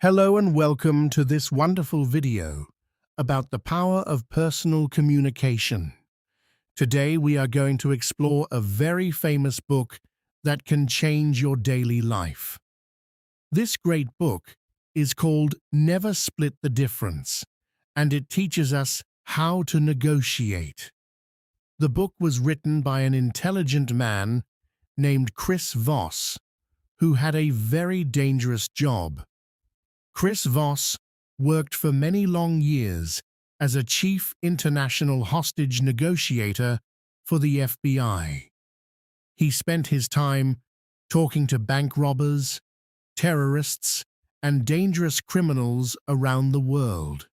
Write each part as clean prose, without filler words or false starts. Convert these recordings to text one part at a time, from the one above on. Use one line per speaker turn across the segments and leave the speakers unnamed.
Hello and welcome to this wonderful video about the power of personal communication. Today we are going to explore a very famous book that can change your daily life. This great book is called Never Split the Difference, and it teaches us how to negotiate. The book was written by an intelligent man named Chris Voss, who had a very dangerous job. Chris Voss worked for many long years as a chief international hostage negotiator for the FBI. He spent his time talking to bank robbers, terrorists, and dangerous criminals around the world.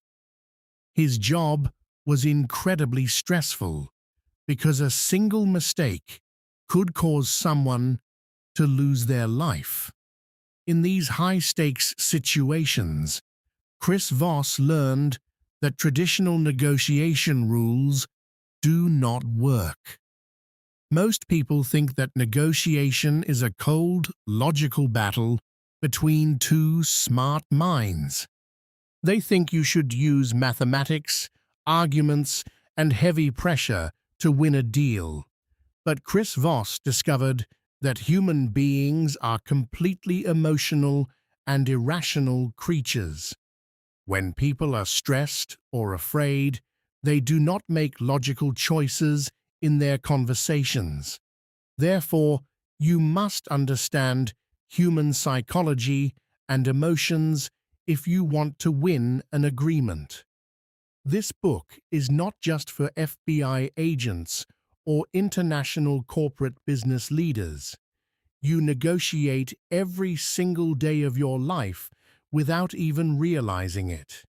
His job was incredibly stressful because a single mistake could cause someone to lose their life. In these high-stakes situations, Chris Voss learned that traditional negotiation rules do not work. Most people think that negotiation is a cold, logical battle between two smart minds. They think you should use mathematics, arguments, and heavy pressure to win a deal. But Chris Voss discovered that human beings are completely emotional and irrational creatures. When people are stressed or afraid, they do not make logical choices in their conversations. Therefore, you must understand human psychology and emotions if you want to win an agreement. This book is not just for FBI agents or international corporate business leaders. You negotiate every single day of your life without even realizing it.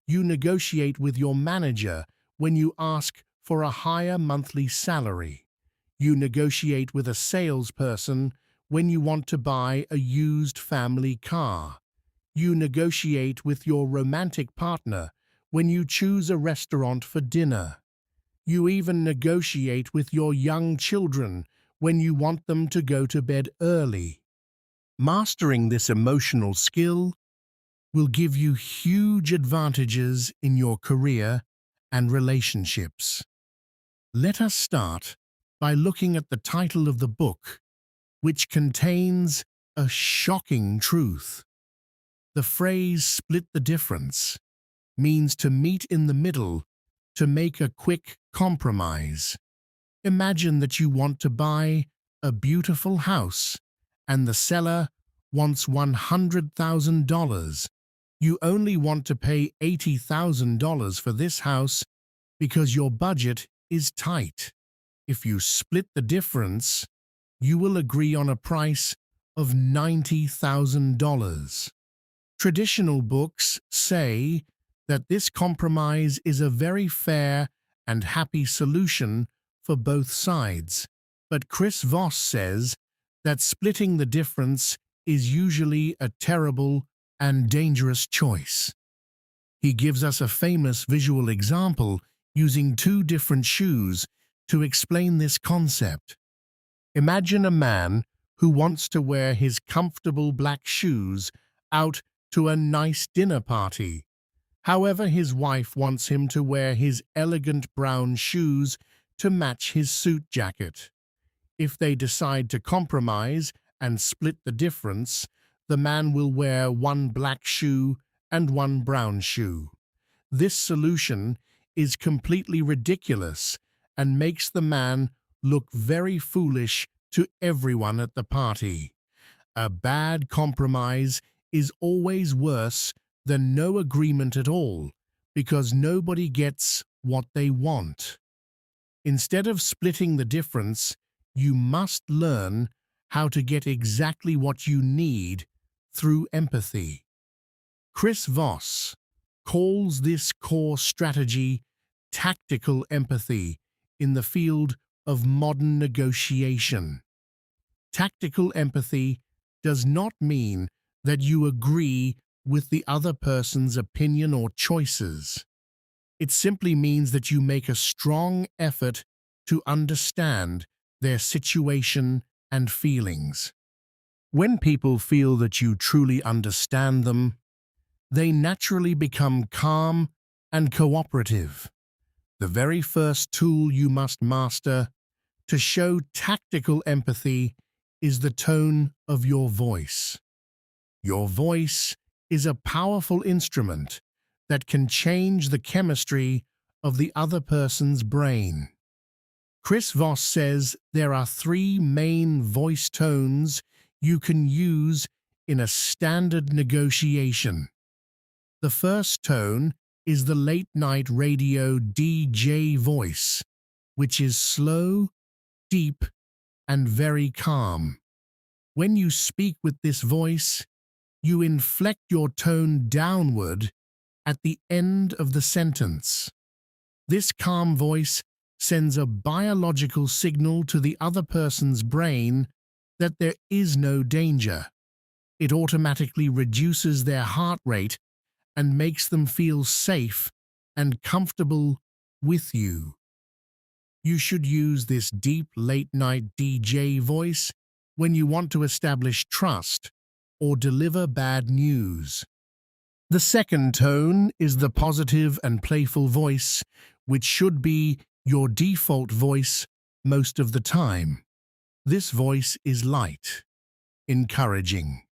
You negotiate with your manager when you ask for a higher monthly salary. You negotiate with a salesperson when you want to buy a used family car. You negotiate with your romantic partner when you choose a restaurant for dinner. You even negotiate with your young children when you want them to go to bed early. Mastering this emotional skill will give you huge advantages in your career and relationships. Let us start by looking at the title of the book, which contains a shocking truth. The phrase "split the difference" means to meet in the middle, to make a quick compromise. Imagine that you want to buy a beautiful house and the seller wants $100,000. You only want to pay $80,000 for this house because your budget is tight. If you split the difference, you will agree on a price of $90,000. Traditional books say that this compromise is a very fair and happy solution for both sides, but Chris Voss says that splitting the difference is usually a terrible and dangerous choice. He gives us a famous visual example using two different shoes to explain this concept. Imagine a man who wants to wear his comfortable black shoes out to a nice dinner party. However, his wife wants him to wear his elegant brown shoes to match his suit jacket. If they decide to compromise and split the difference, the man will wear one black shoe and one brown shoe. This solution is completely ridiculous and makes the man look very foolish to everyone at the party. A bad compromise is always worse than no agreement at all, because nobody gets what they want. Instead of splitting the difference, you must learn how to get exactly what you need through empathy. Chris Voss calls this core strategy tactical empathy in the field of modern negotiation. Tactical empathy does not mean that you agree with the other person's opinion or choices. It simply means that you make a strong effort to understand their situation and feelings. When people feel that you truly understand them, they naturally become calm and cooperative. The very first tool you must master to show tactical empathy is the tone of your voice. Your voice is a powerful instrument that can change the chemistry of the other person's brain. Chris Voss says there are three main voice tones you can use in a standard negotiation. The first tone is the late-night radio DJ voice, which is slow, deep, and very calm. When you speak with this voice, you inflect your tone downward at the end of the sentence. This calm voice sends a biological signal to the other person's brain that there is no danger. It automatically reduces their heart rate and makes them feel safe and comfortable with you. You should use this deep late-night DJ voice when you want to establish trust or deliver bad news. The second tone is the positive and playful voice, which should be your default voice most of the time. This voice is light, encouraging,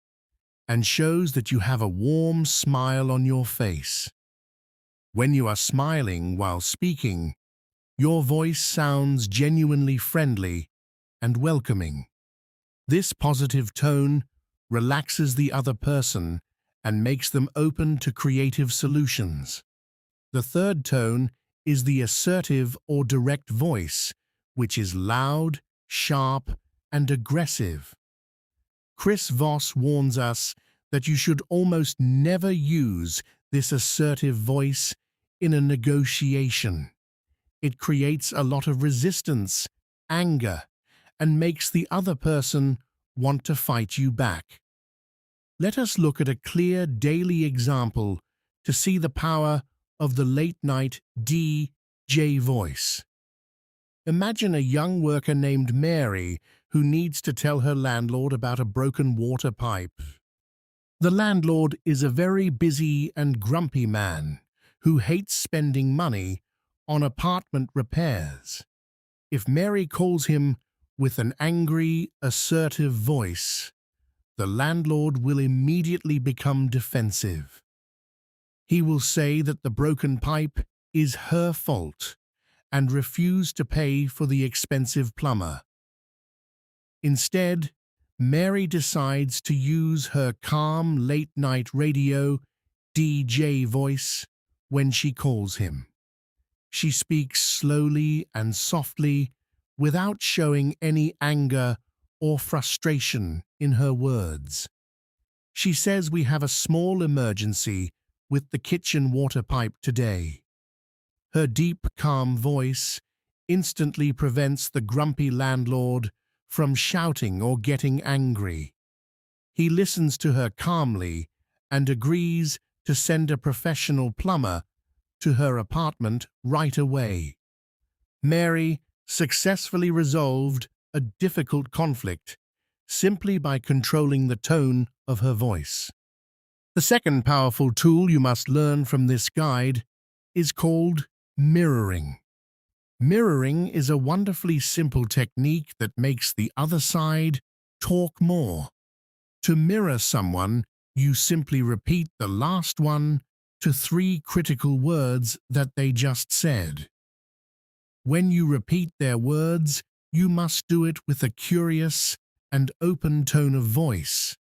and shows that you have a warm smile on your face. When you are smiling while speaking, your voice sounds genuinely friendly and welcoming. This positive tone relaxes the other person and makes them open to creative solutions. The third tone is the assertive or direct voice, which is loud, sharp, and aggressive. Chris Voss warns us that you should almost never use this assertive voice in a negotiation. It creates a lot of resistance, anger, and makes the other person want to fight you back. Let us look at a clear daily example to see the power of the late-night DJ voice. Imagine a young worker named Mary who needs to tell her landlord about a broken water pipe. The landlord is a very busy and grumpy man who hates spending money on apartment repairs. If Mary calls him with an angry, assertive voice, the landlord will immediately become defensive. He will say that the broken pipe is her fault and refuse to pay for the expensive plumber. Instead, Mary decides to use her calm late-night radio DJ voice when she calls him. She speaks slowly and softly without showing any anger or frustration in her words. She says we have a small emergency with the kitchen water pipe today. Her deep, calm voice instantly prevents the grumpy landlord from shouting or getting angry. He listens to her calmly and agrees to send a professional plumber to her apartment right away. Mary successfully resolved a difficult conflict simply by controlling the tone of her voice. The second powerful tool you must learn from this guide is called mirroring. Mirroring is a wonderfully simple technique that makes the other side talk more. To mirror someone, you simply repeat the last 1 to 3 critical words that they just said. When you repeat their words, you must do it with a curious and open tone of voice.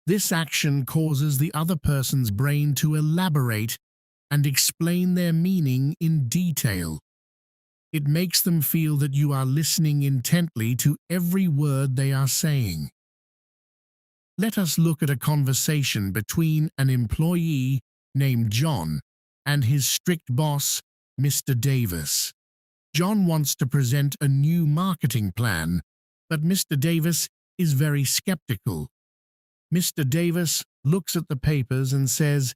This action causes the other person's brain to elaborate and explain their meaning in detail. It makes them feel that you are listening intently to every word they are saying. Let us look at a conversation between an employee named John and his strict boss, Mr. Davis. John wants to present a new marketing plan, but Mr. Davis is very skeptical. Mr. Davis looks at the papers and says,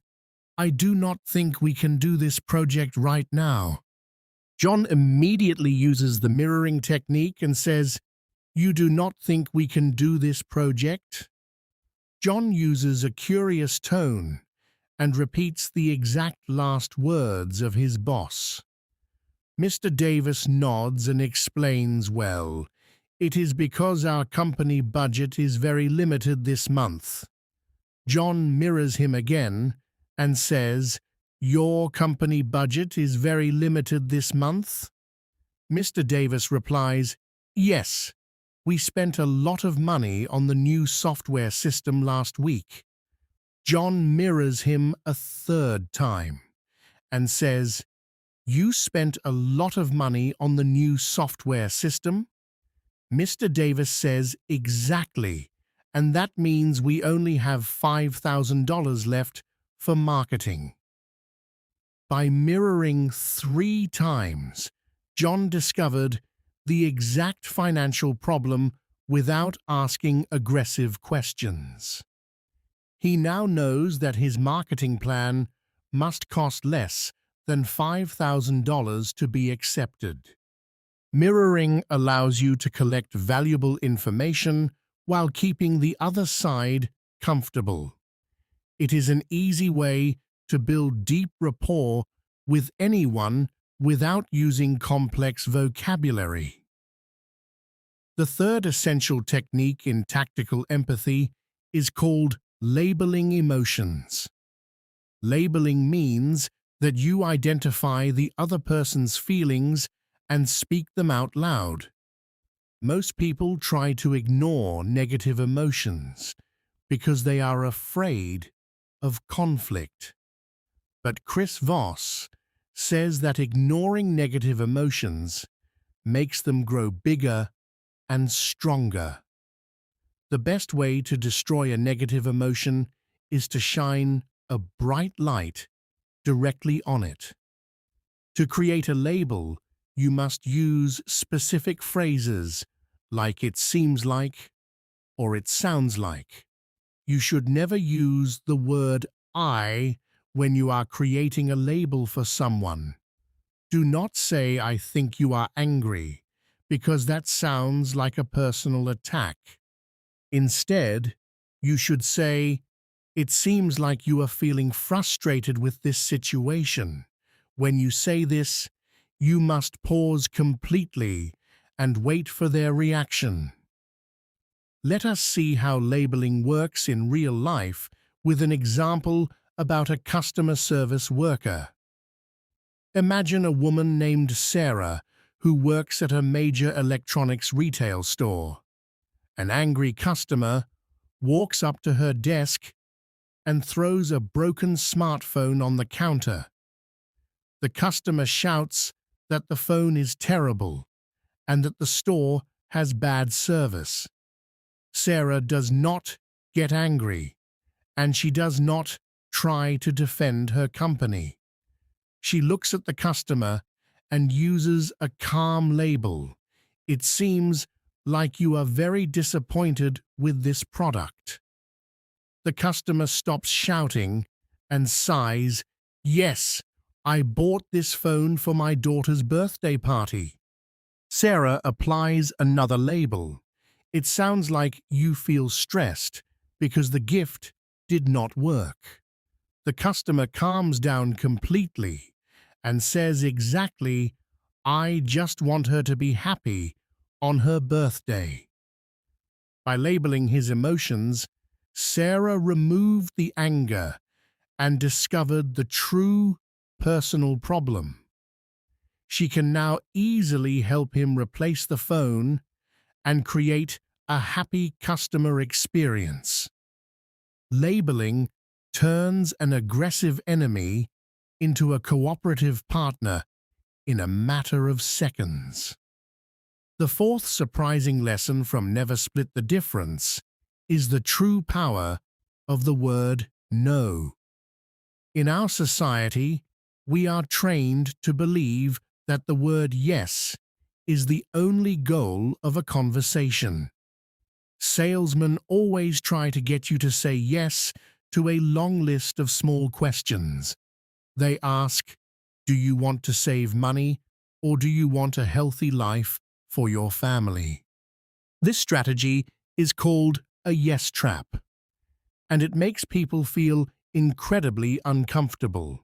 "I do not think we can do this project right now." John immediately uses the mirroring technique and says, "You do not think we can do this project?" John uses a curious tone and repeats the exact last words of his boss. Mr. Davis nods and explains, "Well, it is because our company budget is very limited this month." John mirrors him again and says, "Your company budget is very limited this month?" Mr. Davis replies, "Yes, we spent a lot of money on the new software system last week." John mirrors him a third time and says, "You spent a lot of money on the new software system?" Mr. Davis says, "Exactly, and that means we only have $5,000 left for marketing." By mirroring 3 times, John discovered the exact financial problem without asking aggressive questions. He now knows that his marketing plan must cost less than $5,000 to be accepted. Mirroring allows you to collect valuable information while keeping the other side comfortable. It is an easy way to build deep rapport with anyone without using complex vocabulary. The third essential technique in tactical empathy is called labeling emotions. Labeling means that you identify the other person's feelings and speak them out loud. Most people try to ignore negative emotions because they are afraid of conflict. But Chris Voss says that ignoring negative emotions makes them grow bigger and stronger. The best way to destroy a negative emotion is to shine a bright light directly on it. To create a label, you must use specific phrases like "it seems like" or "it sounds like." You should never use the word "I" when you are creating a label for someone. Do not say "I think you are angry," because that sounds like a personal attack. Instead, you should say, "It seems like you are feeling frustrated with this situation." When you say this, you must pause completely and wait for their reaction. Let us see how labeling works in real life with an example about a customer service worker. Imagine a woman named Sarah who works at a major electronics retail store. An angry customer walks up to her desk and throws a broken smartphone on the counter. The customer shouts that the phone is terrible and that the store has bad service. Sarah does not get angry, and she does not try to defend her company. She looks at the customer and uses a calm label. "It seems like you are very disappointed with this product." The customer stops shouting and sighs, "Yes, I bought this phone for my daughter's birthday party." Sarah applies another label. "It sounds like you feel stressed because the gift did not work." The customer calms down completely and says exactly, "I just want her to be happy on her birthday." By labeling his emotions, Sarah removed the anger and discovered the true personal problem. She can now easily help him replace the phone and create a happy customer experience. Labeling turns an aggressive enemy into a cooperative partner in a matter of seconds. The fourth surprising lesson from Never Split the Difference is the true power of the word no. In our society, we are trained to believe that the word yes is the only goal of a conversation. Salesmen always try to get you to say yes to a long list of small questions. They ask, "Do you want to save money, or do you want a healthy life for your family?" This strategy is called a yes trap, and it makes people feel incredibly uncomfortable.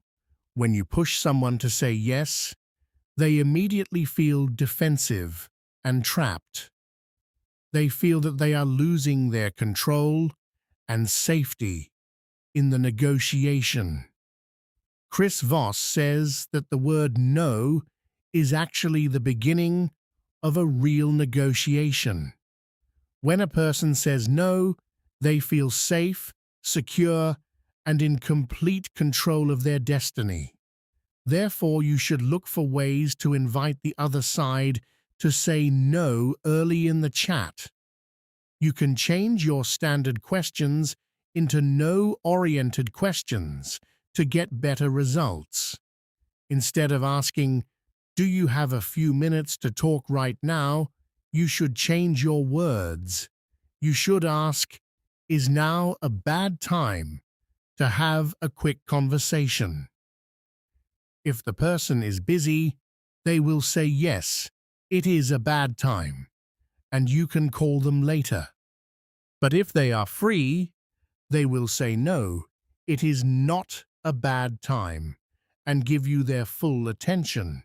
When you push someone to say yes, they immediately feel defensive and trapped. They feel that they are losing their control and safety in the negotiation. Chris Voss says that the word no is actually the beginning of a real negotiation. When a person says no, they feel safe, secure, and in complete control of their destiny. Therefore, you should look for ways to invite the other side to say no early in the chat. You can change your standard questions into no-oriented questions to get better results. Instead of asking, "Do you have a few minutes to talk right now?" you should change your words. You should ask, "Is now a bad time to have a quick conversation?" If the person is busy, they will say yes, it is a bad time, and you can call them later. But if they are free, they will say no, it is not a bad time, and give you their full attention.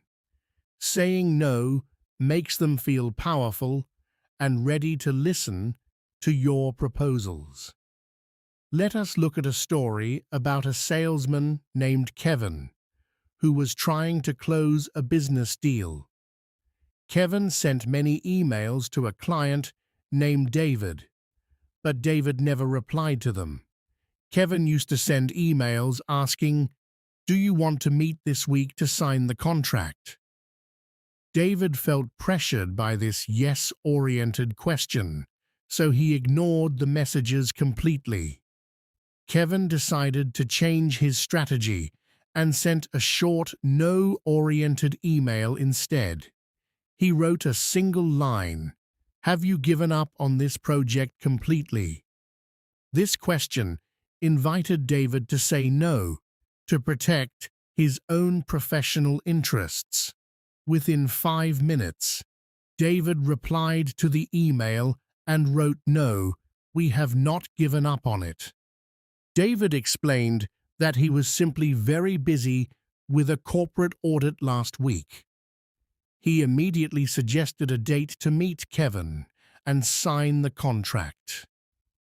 Saying no makes them feel powerful and ready to listen to your proposals. Let us look at a story about a salesman named Kevin, who was trying to close a business deal. Kevin sent many emails to a client named David, but David never replied to them. Kevin used to send emails asking, "Do you want to meet this week to sign the contract?" David felt pressured by this yes-oriented question, so he ignored the messages completely. Kevin decided to change his strategy and sent a short, no-oriented email instead. He wrote a single line, "Have you given up on this project completely?" This question invited David to say no, to protect his own professional interests. Within 5 minutes, David replied to the email and wrote, "No, we have not given up on it." David explained that he was simply very busy with a corporate audit last week. He immediately suggested a date to meet Kevin and sign the contract.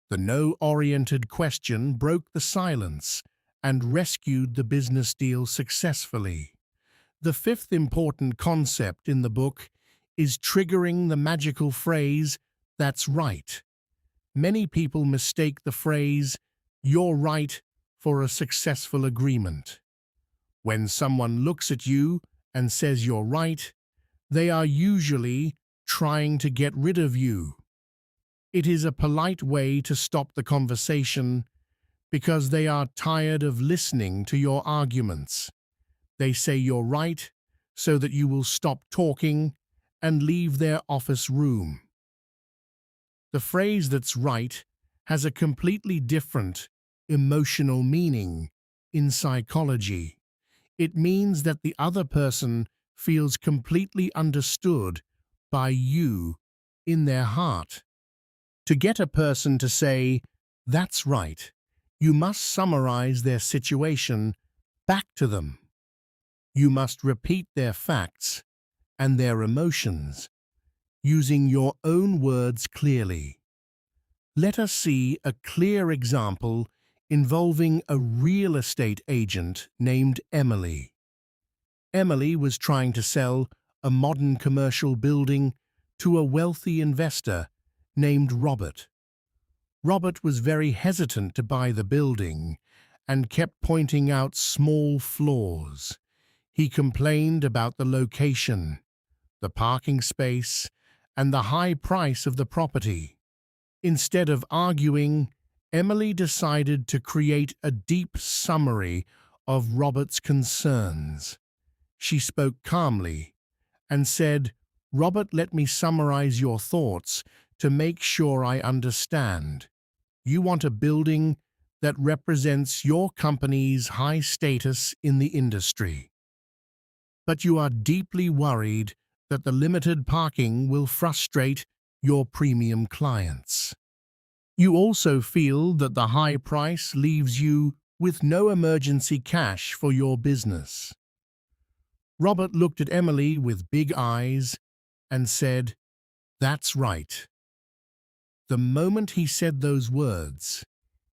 The no-oriented question broke the silence and rescued the business deal successfully. The fifth important concept in the book is triggering the magical phrase, "That's right." Many people mistake the phrase, "You're right," for a successful agreement. When someone looks at you and says you're right, they are usually trying to get rid of you. It is a polite way to stop the conversation because they are tired of listening to your arguments. They say you're right so that you will stop talking and leave their office room. The phrase "that's right" has a completely different emotional meaning in psychology. It means that the other person feels completely understood by you in their heart. To get a person to say, "That's right," you must summarize their situation back to them. You must repeat their facts and their emotions, using your own words clearly. Let us see a clear example involving a real estate agent named Emily. Emily was trying to sell a modern commercial building to a wealthy investor named Robert. Robert was very hesitant to buy the building and kept pointing out small flaws. He complained about the location, the parking space, and the high price of the property. Instead of arguing, Emily decided to create a deep summary of Robert's concerns. She spoke calmly and said, "Robert, let me summarize your thoughts to make sure I understand. You want a building that represents your company's high status in the industry. But you are deeply worried that the limited parking will frustrate your premium clients. You also feel that the high price leaves you with no emergency cash for your business. Robert looked at Emily with big eyes and said, "That's right." The moment he said those words,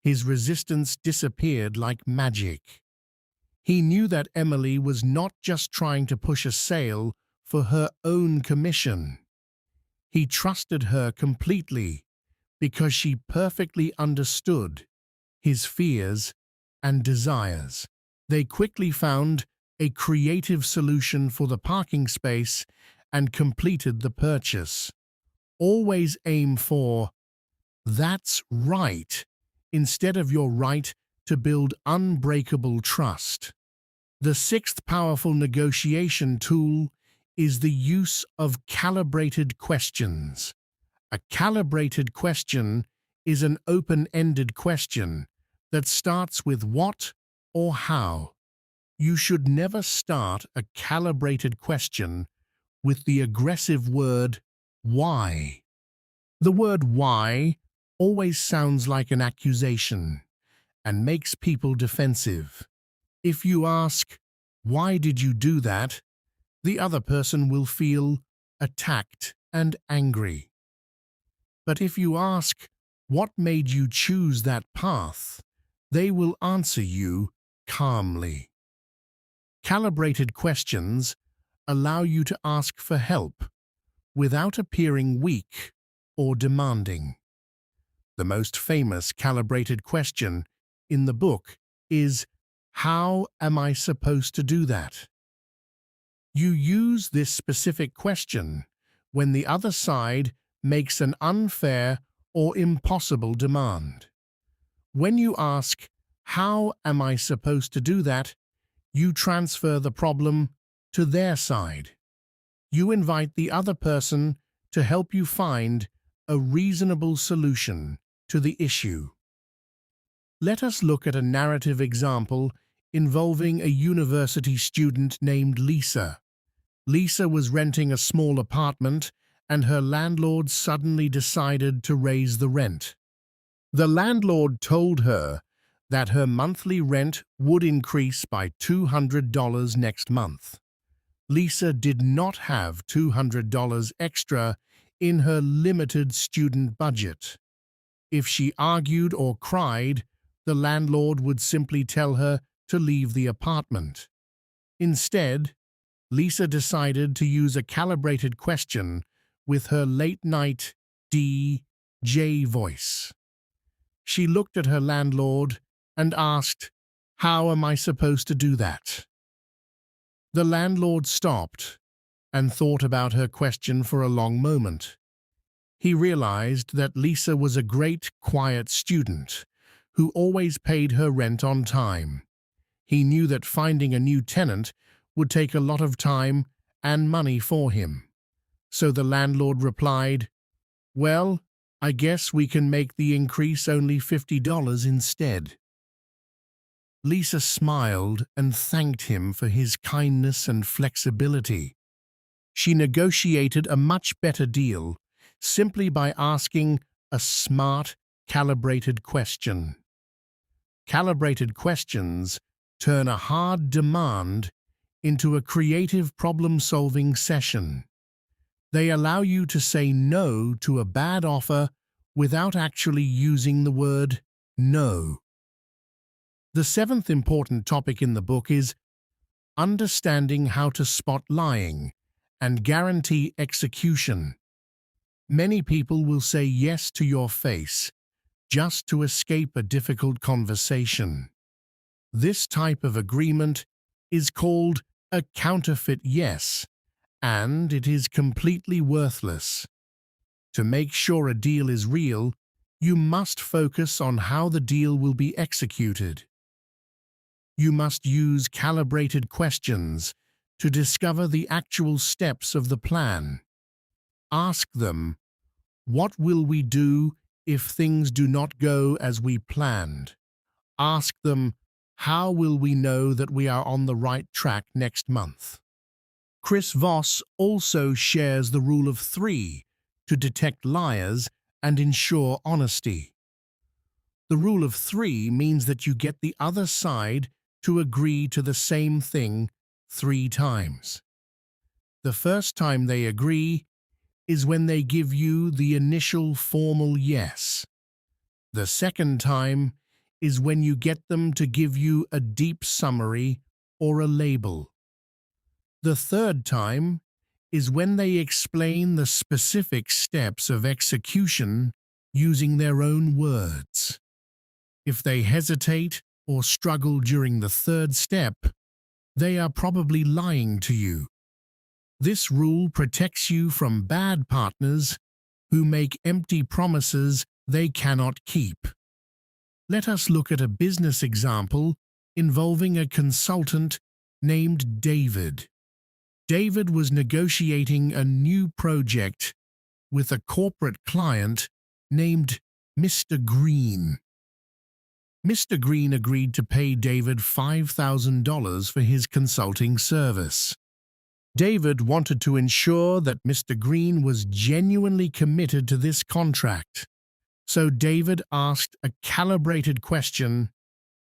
his resistance disappeared like magic. He knew that Emily was not just trying to push a sale for her own commission. He trusted her completely because she perfectly understood his fears and desires. They quickly found a creative solution for the parking space and completed the purchase. Always aim for "that's right" instead of "you're right" to build unbreakable trust. The sixth powerful negotiation tool is the use of calibrated questions. A calibrated question is an open-ended question that starts with what or how. You should never start a calibrated question with the aggressive word why. The word why always sounds like an accusation and makes people defensive. If you ask, "Why did you do that?" the other person will feel attacked and angry. But if you ask, "What made you choose that path?" they will answer you calmly. Calibrated questions allow you to ask for help without appearing weak or demanding. The most famous calibrated question in the book is, "How am I supposed to do that?" You use this specific question when the other side makes an unfair or impossible demand. When you ask, "How am I supposed to do that?" you transfer the problem to their side. You invite the other person to help you find a reasonable solution to the issue. Let us look at a narrative example involving a university student named Lisa. Lisa was renting a small apartment, and her landlord suddenly decided to raise the rent. The landlord told her that her monthly rent would increase by $200 next month. Lisa did not have $200 extra in her limited student budget. If she argued or cried, the landlord would simply tell her to leave the apartment. Instead, Lisa decided to use a calibrated question with her late-night DJ voice. She looked at her landlord and asked, "How am I supposed to do that?" The landlord stopped and thought about her question for a long moment. He realized that Lisa was a great, quiet student who always paid her rent on time. He knew that finding a new tenant would take a lot of time and money for him. So the landlord replied, "Well, I guess we can make the increase only $50 instead." Lisa smiled and thanked him for his kindness and flexibility. She negotiated a much better deal simply by asking a smart, calibrated question. Calibrated questions turn a hard demand into a creative problem-solving session. They allow you to say no to a bad offer without actually using the word no. The seventh important topic in the book is understanding how to spot lying and guarantee execution. Many people will say yes to your face just to escape a difficult conversation. This type of agreement is called a counterfeit yes, and it is completely worthless. To make sure a deal is real, you must focus on how the deal will be executed. You must use calibrated questions to discover the actual steps of the plan. Ask them, "What will we do if things do not go as we planned?" Ask them, "How will we know that we are on the right track next month?" Chris Voss also shares the rule of 3 to detect liars and ensure honesty. The rule of three means that you get the other side to agree to the same thing 3 times. The first time they agree is when they give you the initial formal yes. The second time is when you get them to give you a deep summary or a label. The third time is when they explain the specific steps of execution using their own words. If they hesitate or struggle during the third step, they are probably lying to you. This rule protects you from bad partners who make empty promises they cannot keep. Let us look at a business example involving a consultant named David. David was negotiating a new project with a corporate client named Mr. Green. Mr. Green agreed to pay David $5,000 for his consulting service. David wanted to ensure that Mr. Green was genuinely committed to this contract. So David asked a calibrated question: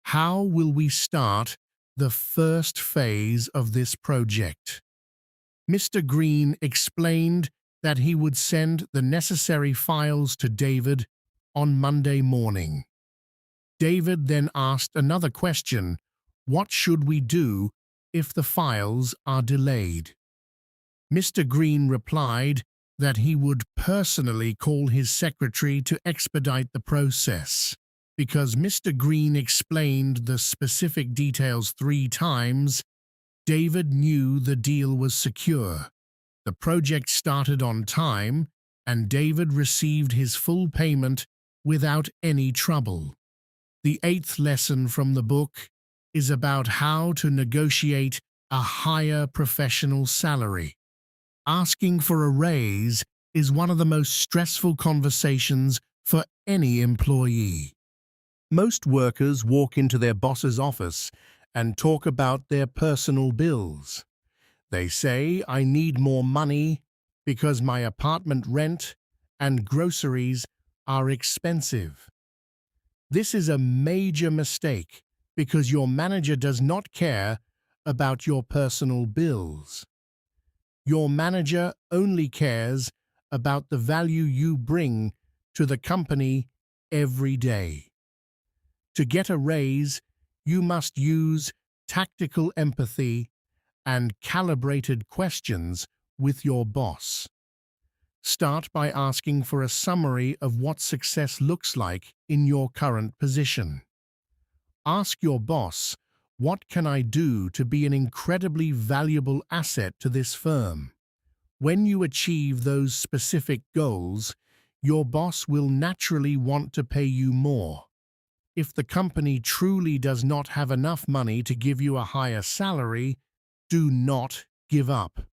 how will we start the first phase of this project? Mr. Green explained that he would send the necessary files to David on Monday morning. David then asked another question: what should we do if the files are delayed? Mr. Green replied that he would personally call his secretary to expedite the process. Because Mr. Green explained the specific details 3 times, David knew the deal was secure. The project started on time, and David received his full payment without any trouble. The 8th lesson from the book is about how to negotiate a higher professional salary. Asking for a raise is one of the most stressful conversations for any employee. Most workers walk into their boss's office and talk about their personal bills. They say, "I need more money because my apartment rent and groceries are expensive." This is a major mistake because your manager does not care about your personal bills. Your manager only cares about the value you bring to the company every day. To get a raise, you must use tactical empathy and calibrated questions with your boss. Start by asking for a summary of what success looks like in your current position. Ask your boss, "What can I do to be an incredibly valuable asset to this firm?" When you achieve those specific goals, your boss will naturally want to pay you more. If the company truly does not have enough money to give you a higher salary, do not give up.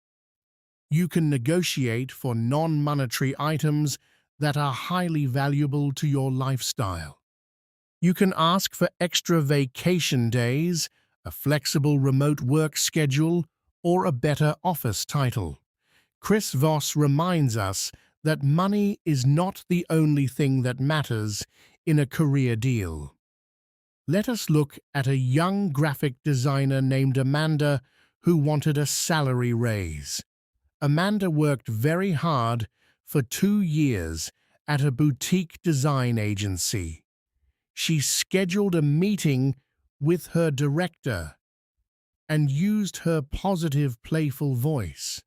You can negotiate for non-monetary items that are highly valuable to your lifestyle. You can ask for extra vacation days, a flexible remote work schedule, or a better office title. Chris Voss reminds us that money is not the only thing that matters in a career deal. Let us look at a young graphic designer named Amanda who wanted a salary raise. Amanda worked very hard for 2 years at a boutique design agency. She scheduled a meeting with her director and used her positive, playful voice.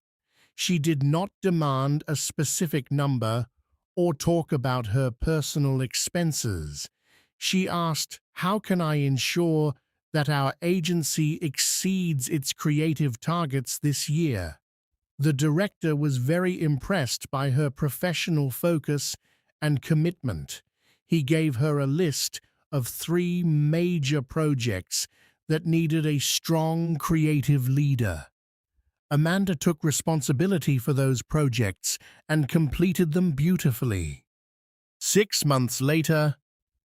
She did not demand a specific number or talk about her personal expenses. She asked, "How can I ensure that our agency exceeds its creative targets this year?" The director was very impressed by her professional focus and commitment. He gave her a list of 3 major projects that needed a strong creative leader. Amanda took responsibility for those projects and completed them beautifully. 6 months later,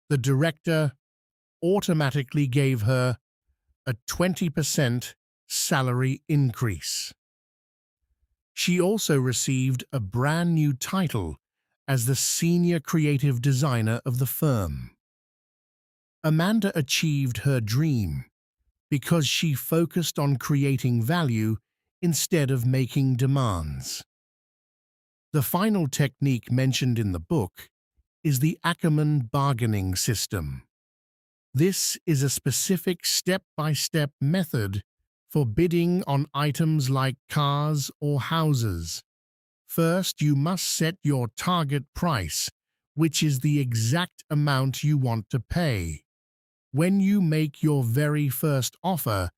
the director automatically gave her a 20% salary increase. She also received a brand new title as the senior creative designer of the firm. Amanda achieved her dream because she focused on creating value instead of making demands. The final technique mentioned in the book is the Ackerman bargaining system. This is a specific step-by-step method for bidding on items like cars or houses. First, you must set your target price, which is the exact amount you want to pay. When you make your very first offer,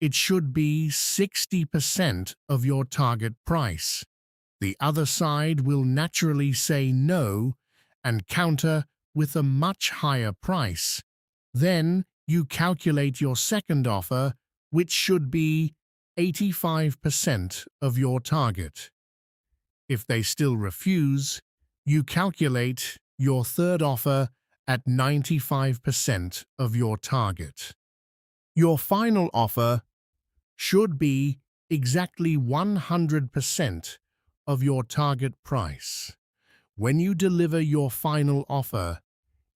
it should be 60% of your target price. The other side will naturally say no and counter with a much higher price. Then you calculate your second offer, which should be 85% of your target. If they still refuse, you calculate your third offer at 95% of your target. Your final offer should be exactly 100% of your target price. When you deliver your final offer,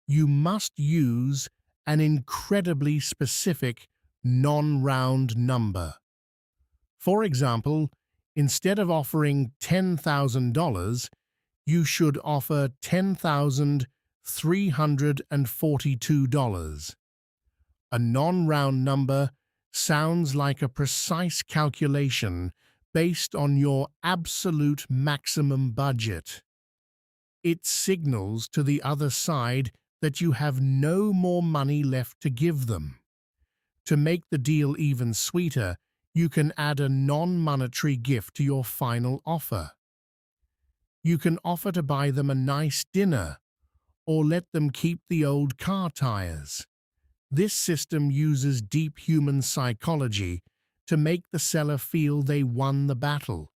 you must use an incredibly specific non-round number. For example, instead of offering $10,000, you should offer $10,342. A non-round number sounds like a precise calculation based on your absolute maximum budget. It signals to the other side that you have no more money left to give them. To make the deal even sweeter, you can add a non-monetary gift to your final offer. You can offer to buy them a nice dinner or let them keep the old car tires. This system uses deep human psychology to make the seller feel they won the battle.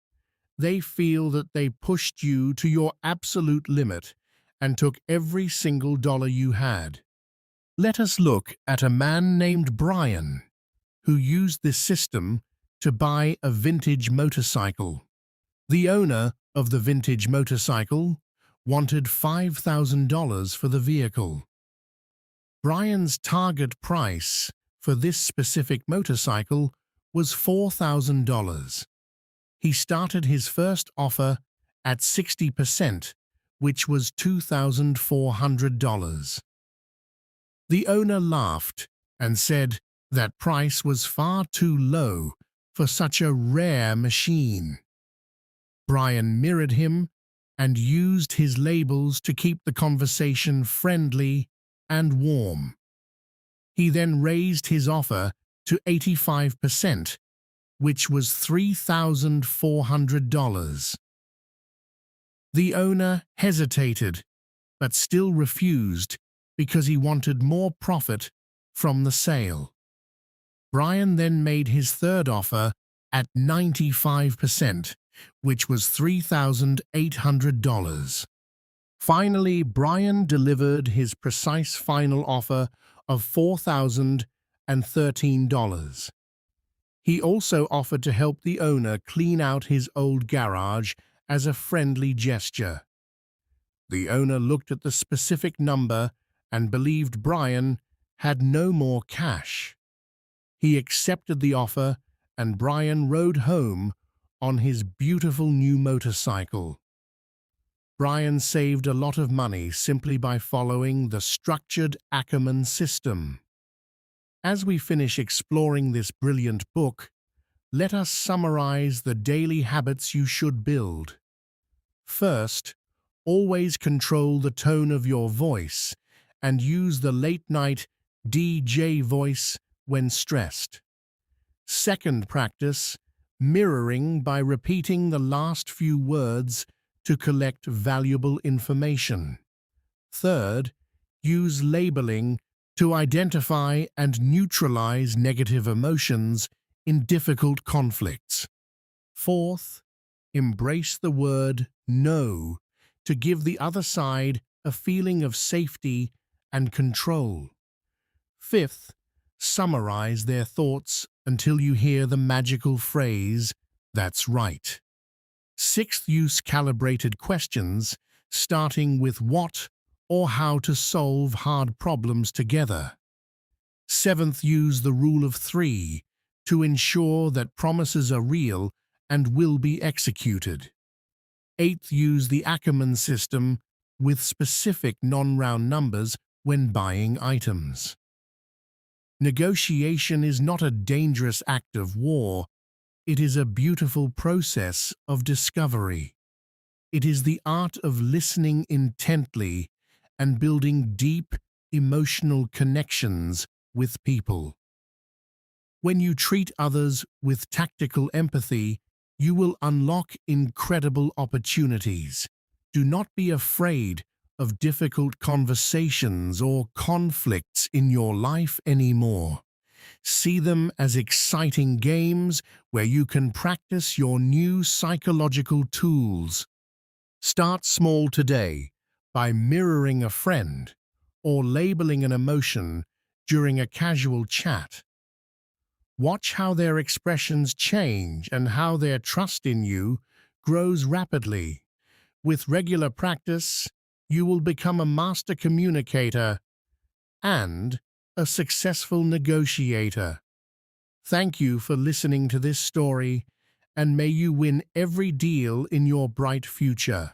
They feel that they pushed you to your absolute limit and took every single dollar you had. Let us look at a man named Brian, who used this system to buy a vintage motorcycle. The owner of the vintage motorcycle wanted $5,000 for the vehicle. Brian's target price for this specific motorcycle was $4,000. He started his first offer at 60%, which was $2,400. The owner laughed and said that price was far too low for such a rare machine. Brian mirrored him and used his labels to keep the conversation friendly and warm. He then raised his offer to 85%, which was $3,400. The owner hesitated, but still refused because he wanted more profit from the sale. Brian then made his third offer at 95%, which was $3,800. Finally, Brian delivered his precise final offer of $4,013. He also offered to help the owner clean out his old garage as a friendly gesture. The owner looked at the specific number and believed Brian had no more cash. He accepted the offer, and Brian rode home on his beautiful new motorcycle. Brian saved a lot of money simply by following the structured Ackerman system. As we finish exploring this brilliant book, let us summarize the daily habits you should build. First, always control the tone of your voice and use the late-night DJ voice when stressed. Second, practice mirroring by repeating the last few words to collect valuable information. Third, use labeling to identify and neutralize negative emotions in difficult conflicts. Fourth, embrace the word no to give the other side a feeling of safety and control. Fifth, summarize their thoughts until you hear the magical phrase, "That's right." Sixth, use calibrated questions, starting with what or how to solve hard problems together. Seventh, use the rule of three to ensure that promises are real and will be executed. Eighth, use the Ackerman system with specific non-round numbers when buying items. Negotiation is not a dangerous act of war, it is a beautiful process of discovery. It is the art of listening intently and building deep, emotional connections with people. When you treat others with tactical empathy, you will unlock incredible opportunities. Do not be afraid of difficult conversations or conflicts in your life anymore. See them as exciting games where you can practice your new psychological tools. Start small today by mirroring a friend or labeling an emotion during a casual chat. Watch how their expressions change and how their trust in you grows rapidly. With regular practice, you will become a master communicator and a successful negotiator. Thank you for listening to this story, and may you win every deal in your bright future.